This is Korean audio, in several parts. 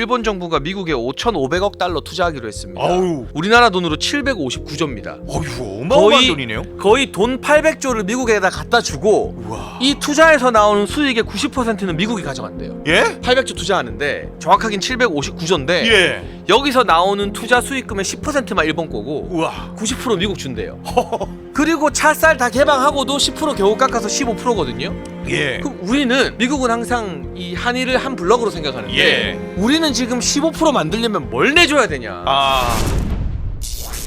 일본 정부가 미국에 5,500억 달러 투자하기로 했습니다. 아우. 우리나라 돈으로 759조입니다. 어휴, 어마어마한 돈이네요. 거의 돈 800조를 미국에다 갖다 주고 우와. 이 투자에서 나오는 수익의 90%는 미국이 가져간대요. 예? 800조 투자하는데 정확하긴 759조인데 예. 여기서 나오는 투자 수익금의 10%만 일본 거고 우와. 90% 미국 준대요. 그리고 차쌀 다 개방하고도 10% 겨우 깎아서 15%거든요. 예. 그럼 우리는 미국은 항상 이 한일을 한 블럭으로 생각하는데 예. 우리는 지금 15% 만들려면 뭘 내줘야 되냐.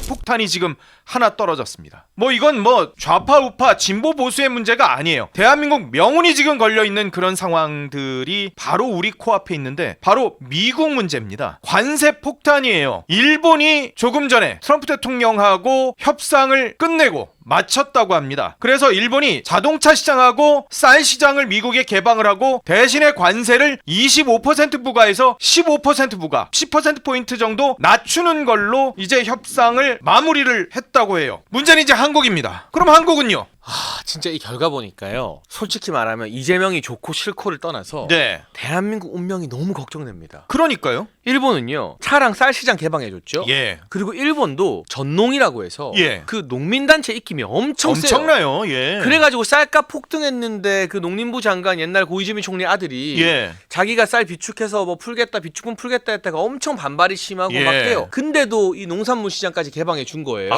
폭탄이 지금 하나 떨어졌습니다. 이건 좌파 우파 진보 보수의 문제가 아니에요. 대한민국 명운이 지금 걸려있는 그런 상황들이 바로 우리 코앞에 있는데 바로 미국 문제입니다. 관세 폭탄이에요. 일본이 조금 전에 트럼프 대통령하고 협상을 끝내고 마쳤다고 합니다. 그래서 일본이 자동차 시장하고 쌀 시장을 미국에 개방을 하고 대신에 관세를 25% 부과해서 15% 부과, 10%포인트 정도 낮추는 걸로 이제 협상을 마무리를 했다고 해요. 문제는 이제 한국입니다. 그럼 한국은요? 진짜 이 결과 보니까요. 솔직히 말하면 이재명이 좋고 싫고를 떠나서 네. 대한민국 운명이 너무 걱정됩니다. 그러니까요. 일본은요. 차랑 쌀 시장 개방해줬죠. 예. 그리고 일본도 전농이라고 해서 예. 그 농민단체 입김이 엄청 세요. 엄청나요. 예. 그래가지고 쌀값 폭등했는데 그 농림부 장관 옛날 고이즈미 총리 아들이 예. 자기가 쌀 비축해서 풀겠다 비축분 풀겠다 했다가 엄청 반발이 심하고 예. 막 해요. 근데도 이 농산물 시장까지 개방해 준 거예요.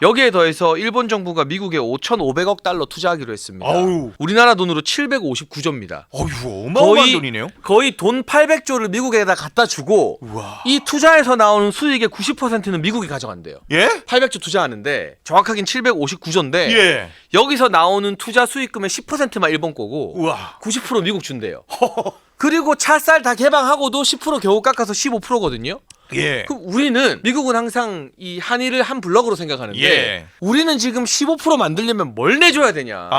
여기에 더해서 일본 정부가 미국에 5,500억 달러 투자하기로 했습니다. 아우. 우리나라 돈으로 759조입니다. 어휴, 어마어마한 돈이네요. 거의 돈 800조를 미국에다 갖다 주고 우와. 이 투자에서 나오는 수익의 90%는 미국이 가져간대요. 예? 800조 투자하는데 정확하긴 759조인데 예. 여기서 나오는 투자 수익금의 10%만 일본 거고 우와. 90% 미국 준대요. 그리고 차쌀 다 개방하고도 10% 겨우 깎아서 15%거든요. 예. 그럼 우리는 미국은 항상 이 한일을 한 블럭으로 생각하는데 예. 우리는 지금 15% 만들려면 뭘 내줘야 되냐.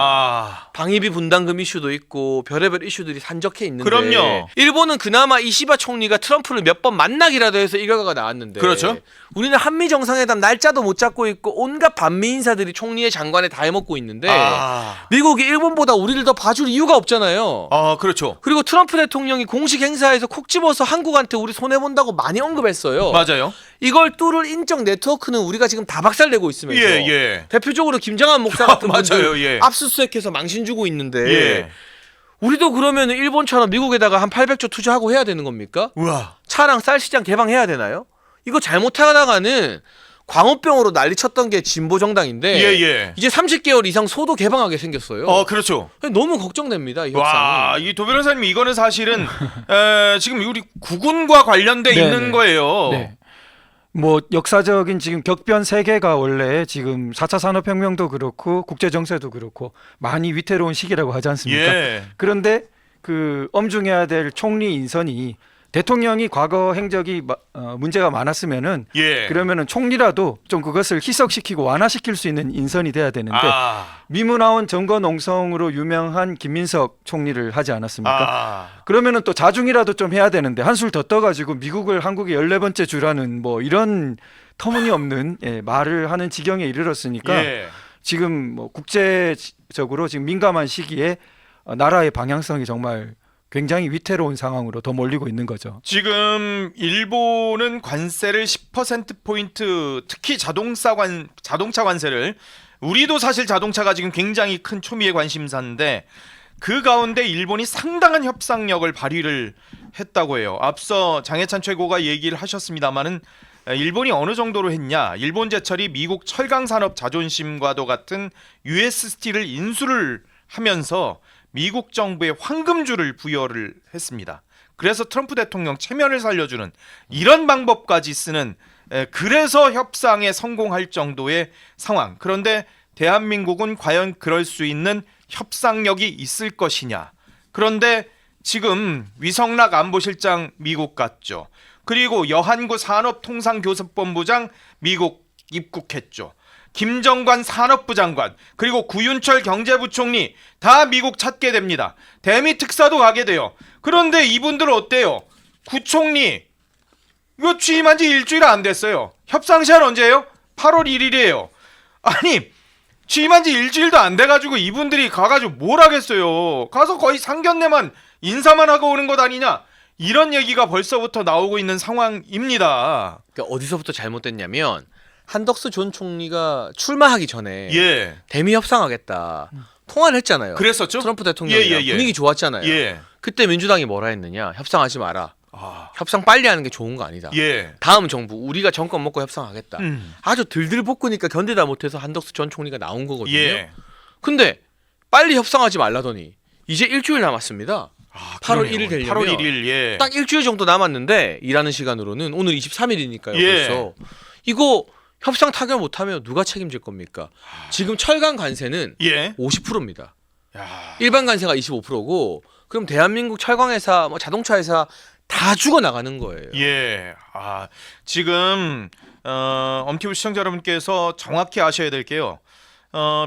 방위비 분담금 이슈도 있고 별의별 이슈들이 산적해 있는데 그럼요. 일본은 그나마 이시바 총리가 트럼프를 몇 번 만나기라도 해서 이 결과가 나왔는데 그렇죠. 우리는 한미 정상회담 날짜도 못 잡고 있고 온갖 반미 인사들이 총리의 장관에 다 해먹고 있는데 미국이 일본보다 우리를 더 봐줄 이유가 없잖아요. 그렇죠. 그리고 트럼프 대통령이 공식 행사에서 콕 집어서 한국한테 우리 손해본다고 많이 언급했어요. 맞아요. 이걸 뚫을 인적 네트워크는 우리가 지금 다 박살내고 있으면서 예. 대표적으로 김정한 목사 같은 분들 맞아요. 예. 압수수색해서 망신 주고 있는데 예. 우리도 그러면 일본처럼 미국에다가 한 800조 투자하고 해야 되는 겁니까? 우와. 차랑 쌀 시장 개방해야 되나요? 이거 잘못하다가는 광우병으로 난리쳤던 게 진보 정당인데 예. 이제 30개월 이상 소도 개방하게 생겼어요. 그렇죠. 너무 걱정됩니다. 이 협상이. 와, 이 도 변호사님 이거는 사실은 지금 우리 국군과 관련돼 있는 거예요. 네. 역사적인 지금 격변 세계가 원래 지금 4차 산업혁명도 그렇고 국제정세도 그렇고 많이 위태로운 시기라고 하지 않습니까? 예. 그런데 그 엄중해야 될 총리 인선이 대통령이 과거 행적이 문제가 많았으면은 예. 그러면은 총리라도 좀 그것을 희석시키고 완화시킬 수 있는 인선이 돼야 되는데 미문화원 점거농성으로 유명한 김민석 총리를 하지 않았습니까? 그러면은 또 자중이라도 좀 해야 되는데 한술 더 떠가지고 미국을 한국의 14번째 주라는 이런 터무니없는 말을 하는 지경에 이르렀으니까 지금 국제적으로 지금 민감한 시기에 나라의 방향성이 정말 굉장히 위태로운 상황으로 더 몰리고 있는 거죠. 지금 일본은 관세를 10%포인트 특히 자동차 관세를 우리도 사실 자동차가 지금 굉장히 큰 초미의 관심사인데 그 가운데 일본이 상당한 협상력을 발휘를 했다고 해요. 앞서 장해찬 최고가 얘기를 하셨습니다마는 일본이 어느 정도로 했냐. 일본제철이 미국 철강산업 자존심과도 같은 US 스틸을 인수를 하면서 미국 정부에 황금줄을 부여를 했습니다. 그래서 트럼프 대통령 체면을 살려주는 이런 방법까지 쓰는 그래서 협상에 성공할 정도의 상황. 그런데 대한민국은 과연 그럴 수 있는 협상력이 있을 것이냐. 그런데 지금 위성락 안보실장 미국 갔죠. 그리고 여한구 산업통상교섭본부장 미국 입국했죠. 김정관 산업부 장관 그리고 구윤철 경제부총리 다 미국 찾게 됩니다. 대미 특사도 가게 돼요. 그런데 이분들 어때요? 구총리 이거 취임한 지 일주일 안 됐어요. 협상 시한 언제예요? 8월 1일이에요. 아니 취임한 지 일주일도 안 돼가지고 이분들이 가가지고 뭘 하겠어요. 가서 거의 상견례만 인사만 하고 오는 것 아니냐. 이런 얘기가 벌써부터 나오고 있는 상황입니다. 그러니까 어디서부터 잘못됐냐면 한덕수 전 총리가 출마하기 전에 예. 대미 협상하겠다 통화를 했잖아요. 그랬었죠? 트럼프 대통령이랑 예. 분위기 좋았잖아요. 예. 그때 민주당이 뭐라 했느냐? 협상하지 마라. 아. 협상 빨리 하는 게 좋은 거 아니다. 예. 다음 정부 우리가 정권 먹고 협상하겠다. 음. 아주 들들 볶으니까 견디다 못해서 한덕수 전 총리가 나온 거거든요. 예. 근데 빨리 협상하지 말라더니 이제 일주일 남았습니다. 아, 8월 그러네요. 1일 되려면 8월 1일. 예. 딱 일주일 정도 남았는데 일하는 시간으로는 오늘 23일이니까요. 예. 벌써 이거 협상 타결 못하면 누가 책임질 겁니까? 지금 철강 관세는 예. 50%입니다. 야. 일반 관세가 25%고 그럼 대한민국 철강회사, 뭐 자동차 회사 다 죽어 나가는 거예요. 예. 아, 지금 엄티브 시청자 여러분께서 정확히 아셔야 될 게요.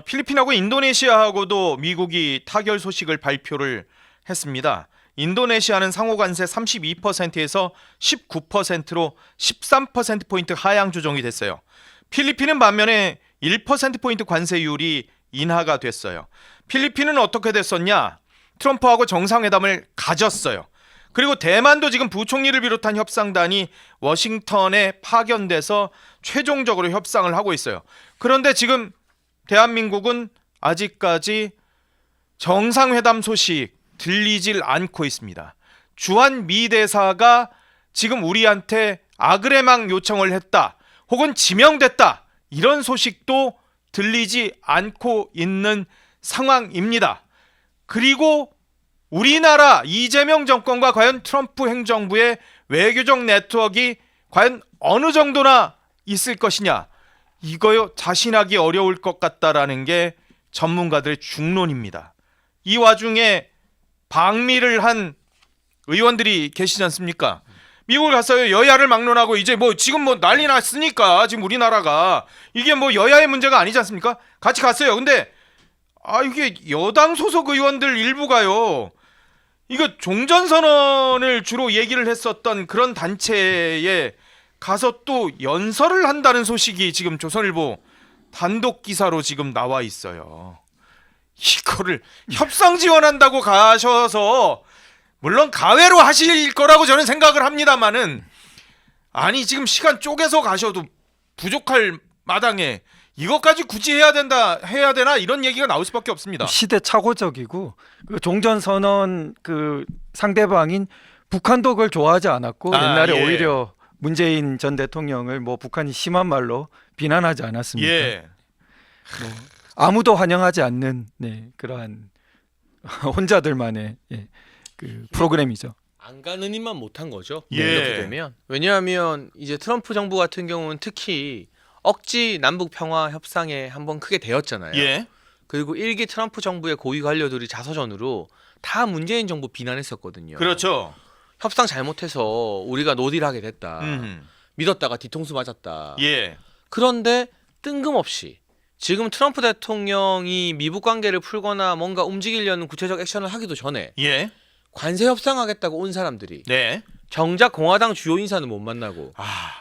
필리핀하고 인도네시아하고도 미국이 타결 소식을 발표를 했습니다. 인도네시아는 상호 관세 32%에서 19%로 13%포인트 하향 조정이 됐어요. 필리핀은 반면에 1%포인트 관세율이 인하가 됐어요. 필리핀은 어떻게 됐었냐? 트럼프하고 정상회담을 가졌어요. 그리고 대만도 지금 부총리를 비롯한 협상단이 워싱턴에 파견돼서 최종적으로 협상을 하고 있어요. 그런데 지금 대한민국은 아직까지 정상회담 소식 들리질 않고 있습니다. 주한 미 대사가 지금 우리한테 아그레망 요청을 했다. 혹은 지명됐다. 이런 소식도 들리지 않고 있는 상황입니다. 그리고 우리나라 이재명 정권과 과연 트럼프 행정부의 외교적 네트워크가 과연 어느 정도나 있을 것이냐. 이거요 자신하기 어려울 것 같다라는 게 전문가들의 중론입니다. 이 와중에 방미를 한 의원들이 계시지 않습니까? 미국을 갔어요. 여야를 막론하고 이제 뭐 지금 뭐 난리 났으니까 지금 우리나라가 이게 뭐 여야의 문제가 아니지 않습니까? 같이 갔어요. 근데 이게 여당 소속 의원들 일부가요. 이거 종전선언을 주로 얘기를 했었던 그런 단체에 가서 또 연설을 한다는 소식이 지금 조선일보 단독 기사로 지금 나와 있어요. 이거를 협상 지원한다고 가셔서 물론 가외로 하실 거라고 저는 생각을 합니다만은 아니 지금 시간 쪼개서 가셔도 부족할 마당에 이것까지 굳이 해야 되나 이런 얘기가 나올 수밖에 없습니다. 시대착오적이고 그 종전선언 그 상대방인 북한도 그걸 좋아하지 않았고 옛날에 예. 오히려 문재인 전 대통령을 뭐 북한이 심한 말로 비난하지 않았습니까? 예. 뭐 아무도 환영하지 않는 그러한 혼자들만의 그 프로그램이죠. 안 가는 입만 못한 거죠. 예. 이렇게 되면 왜냐하면 이제 트럼프 정부 같은 경우는 특히 억지 남북 평화 협상에 한번 크게 되었잖아요. 예. 그리고 일기 트럼프 정부의 고위 관료들이 자서전으로 다 문재인 정부 비난했었거든요. 그렇죠. 협상 잘못해서 우리가 노딜하게 됐다. 음. 믿었다가 뒤통수 맞았다. 예. 그런데 뜬금없이 지금 트럼프 대통령이 미북 관계를 풀거나 뭔가 움직이려는 구체적 액션을 하기도 전에 예. 관세 협상하겠다고 온 사람들이 네. 정작 공화당 주요 인사는 못 만나고 아.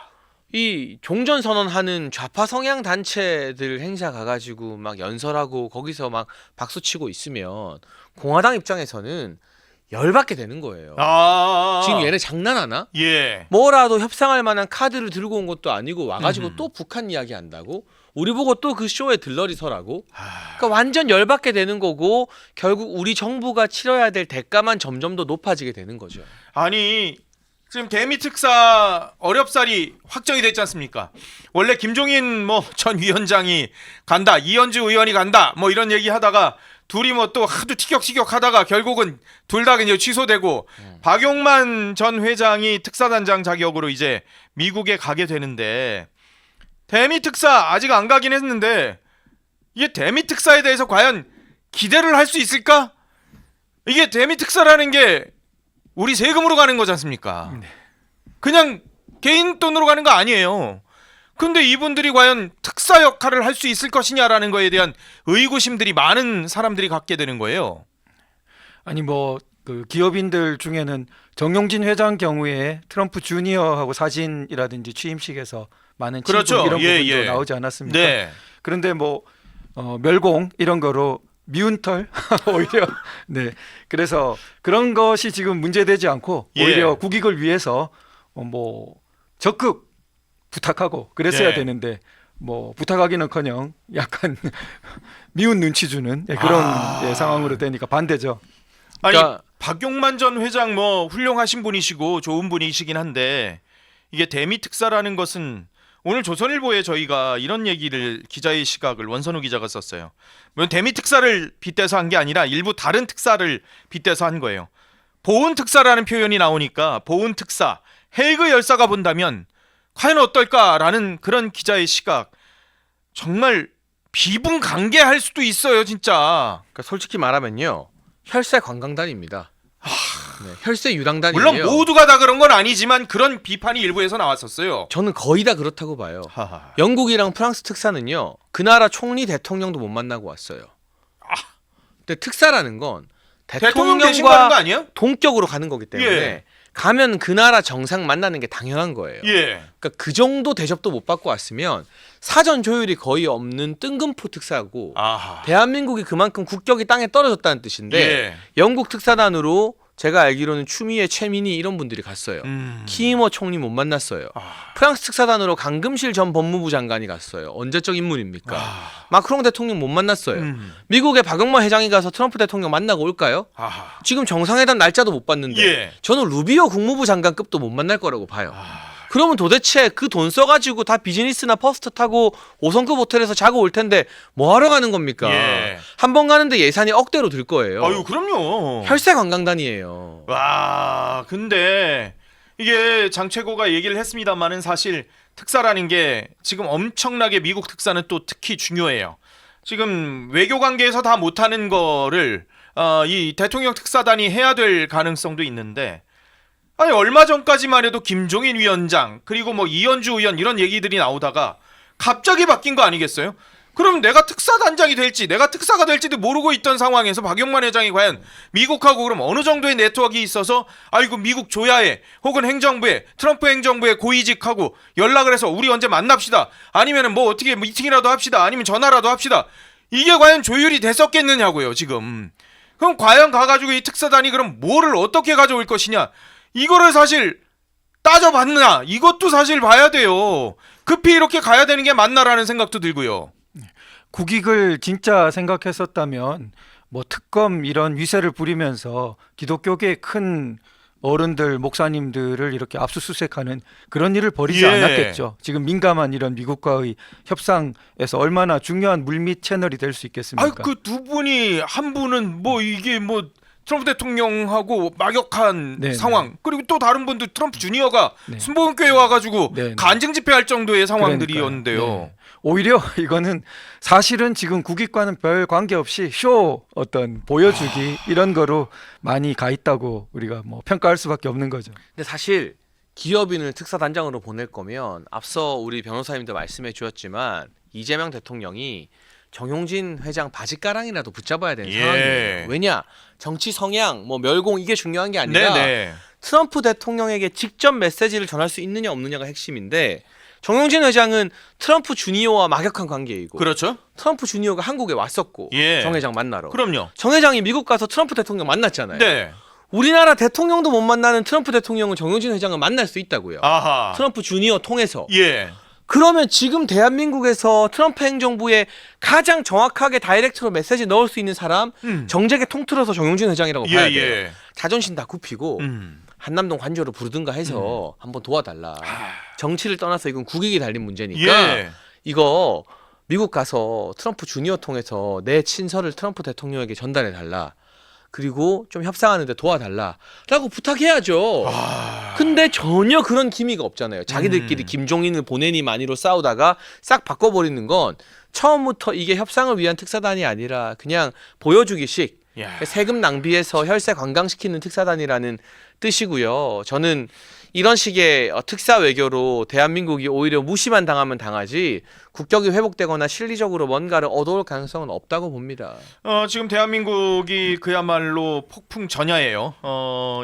이 종전 선언하는 좌파 성향 단체들 행사 가가지고 막 연설하고 거기서 막 박수 치고 있으면 공화당 입장에서는 열받게 되는 거예요. 지금 얘네 장난하나? 예. 뭐라도 협상할 만한 카드를 들고 온 것도 아니고 와가지고 또 북한 이야기 한다고? 우리 보고 또 그 쇼에 들러리 서라고? 그러니까 완전 열받게 되는 거고 결국 우리 정부가 치러야 될 대가만 점점 더 높아지게 되는 거죠. 아니 지금 대미 특사 어렵사리 확정이 됐지 않습니까? 원래 김종인 뭐 전 위원장이 간다, 이현주 의원이 간다, 뭐 이런 얘기 하다가 둘이 뭐 또 하도 티격태격 하다가 결국은 둘 다 이제 취소되고 박용만 전 회장이 특사단장 자격으로 이제 미국에 가게 되는데 대미 특사 아직 안 가긴 했는데 이게 대미 특사에 대해서 과연 기대를 할 수 있을까? 이게 대미 특사라는 게 우리 세금으로 가는 거지 않습니까? 그냥 개인 돈으로 가는 거 아니에요. 근데 이분들이 과연 특사 역할을 할 수 있을 것이냐라는 거에 대한 의구심들이 많은 사람들이 갖게 되는 거예요. 아니 뭐 그 기업인들 중에는 정용진 회장 경우에 트럼프 주니어하고 사진이라든지 취임식에서 많은 친분 그렇죠. 이런 예, 부분도 예. 나오지 않았습니까? 네. 그런데 뭐 멸공 이런 거로 미운 털 오히려 네 그래서 그런 것이 지금 문제되지 않고 오히려 국익을 위해서 뭐 적극 부탁하고 그랬어야 되는데 뭐 부탁하기는커녕 약간 미운 눈치 주는 그런 상황으로 되니까 반대죠. 아니 그러니까 박용만 전 회장 뭐 훌륭하신 분이시고 좋은 분이시긴 한데 이게 대미 특사라는 것은 오늘 조선일보에 저희가 이런 얘기를 기자의 시각을 원선우 기자가 썼어요. 물론 대미 특사를 빗대서 한 게 아니라 일부 다른 특사를 빗대서 한 거예요. 보훈 특사라는 표현이 나오니까 보훈 특사, 헬그 열사가 본다면 과연 어떨까라는 그런 기자의 시각 정말 비분간개할 수도 있어요, 진짜. 그러니까 솔직히 말하면요. 혈세 관광단입니다. 네, 혈세 유당단이에요. 물론 모두가 다 그런 건 아니지만 그런 비판이 일부에서 나왔었어요. 저는 거의 다 그렇다고 봐요. 하하. 영국이랑 프랑스 특사는요. 그 나라 총리 대통령도 못 만나고 왔어요. 근데 특사라는 건 대통령 대신 가는 거 대통령과 아니에요? 동격으로 가는 거기 때문에 예. 가면 그 나라 정상 만나는 게 당연한 거예요. 예. 그러니까 그 정도 대접도 못 받고 왔으면 사전 조율이 거의 없는 뜬금포 특사고 아하. 대한민국이 그만큼 국격이 땅에 떨어졌다는 뜻인데 예. 영국 특사단으로 제가 알기로는 추미애, 최민희 이런 분들이 갔어요. 음. 키이머 총리 못 만났어요. 아. 프랑스 특사단으로 강금실 전 법무부 장관이 갔어요. 언제적 인물입니까? 아. 마크롱 대통령 못 만났어요. 음. 미국의 박용만 회장이 가서 트럼프 대통령 만나고 올까요? 아하. 지금 정상회담 날짜도 못 봤는데 예. 저는 루비오 국무부 장관급도 못 만날 거라고 봐요. 아. 그러면 도대체 그 돈 써가지고 다 비즈니스나 퍼스트 타고 5성급 호텔에서 자고 올 텐데 뭐 하러 가는 겁니까? 예. 한 번 가는데 예산이 억대로 들 거예요. 아유, 그럼요. 혈세 관광단이에요. 와, 근데 이게 장 최고가 얘기를 했습니다만은 사실 특사라는 게 지금 엄청나게 미국 특사는 또 특히 중요해요. 지금 외교 관계에서 다 못하는 거를 이 대통령 특사단이 해야 될 가능성도 있는데 아니 얼마 전까지만 해도 김종인 위원장 그리고 뭐 이현주 의원 이런 얘기들이 나오다가 갑자기 바뀐 거 아니겠어요? 그럼 내가 특사단장이 될지 내가 특사가 될지도 모르고 있던 상황에서 박용만 회장이 과연 미국하고 그럼 어느 정도의 네트워크가 있어서 아이고 미국 조야에 혹은 행정부에 트럼프 행정부에 고위직하고 연락을 해서 우리 언제 만납시다 아니면은 뭐 어떻게 미팅이라도 합시다 아니면 전화라도 합시다 이게 과연 조율이 됐었겠느냐고요 지금. 그럼 과연 가가지고 이 특사단이 그럼 뭐를 어떻게 가져올 것이냐 이거를 사실 따져봤나 이것도 사실 봐야 돼요. 급히 이렇게 가야 되는 게 맞나라는 생각도 들고요. 국익을 진짜 생각했었다면 뭐 특검 이런 위세를 부리면서 기독교계의 큰 어른들 목사님들을 이렇게 압수수색하는 그런 일을 벌이지 않았겠죠. 지금 민감한 이런 미국과의 협상에서 얼마나 중요한 물밑 채널이 될 수 있겠습니까? 그 두 분이 한 분은 뭐 이게 뭐 트럼프 대통령하고 막역한 네네. 상황 그리고 또 다른 분도 트럼프 주니어가 네. 순복음교회 와가지고 네네. 간증 집회할 정도의 상황들이었는데요. 그러니까요. 네. 오히려 이거는 사실은 지금 국익과는 별 관계없이 쇼 어떤 보여주기 이런 거로 많이 가 있다고 우리가 뭐 평가할 수밖에 없는 거죠. 근데 사실 기업인을 특사단장으로 보낼 거면 앞서 우리 변호사님도 말씀해 주셨지만 이재명 대통령이 정용진 회장 바지가랑이라도 붙잡아야 되는 예. 상황이에요. 왜냐? 정치 성향, 뭐 멸공 이게 중요한 게 아니라 네네. 트럼프 대통령에게 직접 메시지를 전할 수 있느냐 없느냐가 핵심인데 정용진 회장은 트럼프 주니어와 막역한 관계이고 그렇죠. 트럼프 주니어가 한국에 왔었고 예. 정 회장 만나러 그럼요. 정 회장이 미국 가서 트럼프 대통령 만났잖아요. 네. 우리나라 대통령도 못 만나는 트럼프 대통령은 정용진 회장을 만날 수 있다고요. 아하. 트럼프 주니어 통해서. 예. 그러면 지금 대한민국에서 트럼프 행정부에 가장 정확하게 다이렉트로 메시지 넣을 수 있는 사람 정재계 통틀어서 정용진 회장이라고 예, 봐야 돼요. 예. 자존심 다 굽히고 한남동 관저로 부르든가 해서 한번 도와달라. 정치를 떠나서 이건 국익이 달린 문제니까 예. 이거 미국 가서 트럼프 주니어 통해서 내 친서를 트럼프 대통령에게 전달해 달라. 그리고 좀 협상하는데 도와달라라고 부탁해야죠. 근데 전혀 그런 기미가 없잖아요. 자기들끼리 김종인을 보내니 많이로 싸우다가 싹 바꿔버리는 건 처음부터 이게 협상을 위한 특사단이 아니라 그냥 보여주기식 야. 세금 낭비해서 혈세 관광시키는 특사단이라는 뜻이고요. 저는 이런 식의 특사 외교로 대한민국이 오히려 무시만 당하면 당하지 국격이 회복되거나 실리적으로 뭔가를 얻어올 가능성은 없다고 봅니다. 지금 대한민국이 그야말로 폭풍 전야예요.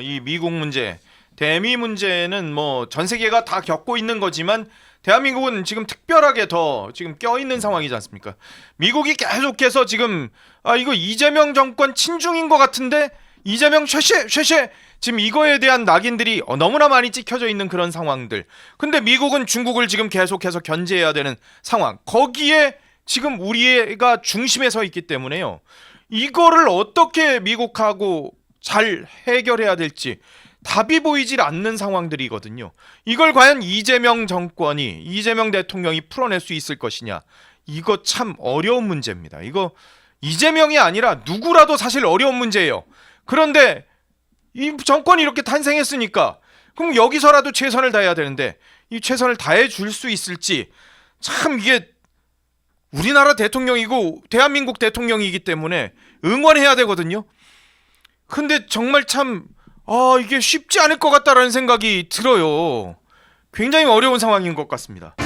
이 미국 문제 대미 문제는 뭐 전 세계가 다 겪고 있는 거지만 대한민국은 지금 특별하게 더 지금 껴있는 상황이지 않습니까? 미국이 계속해서 지금 이거 이재명 정권 친중인 것 같은데 이재명 쉐쉐 지금 이거에 대한 낙인들이 너무나 많이 찍혀져 있는 그런 상황들. 근데 미국은 중국을 지금 계속해서 견제해야 되는 상황. 거기에 지금 우리가 중심에 서 있기 때문에요. 이거를 어떻게 미국하고 잘 해결해야 될지 답이 보이질 않는 상황들이거든요. 이걸 과연 이재명 정권이, 이재명 대통령이 풀어낼 수 있을 것이냐. 이거 참 어려운 문제입니다. 이거 이재명이 아니라 누구라도 사실 어려운 문제예요. 그런데 이 정권이 이렇게 탄생했으니까 그럼 여기서라도 최선을 다해야 되는데 이 최선을 다해 줄 수 있을지 참 이게 우리나라 대통령이고 대한민국 대통령이기 때문에 응원해야 되거든요. 근데 정말 참 이게 쉽지 않을 것 같다라는 생각이 들어요. 굉장히 어려운 상황인 것 같습니다.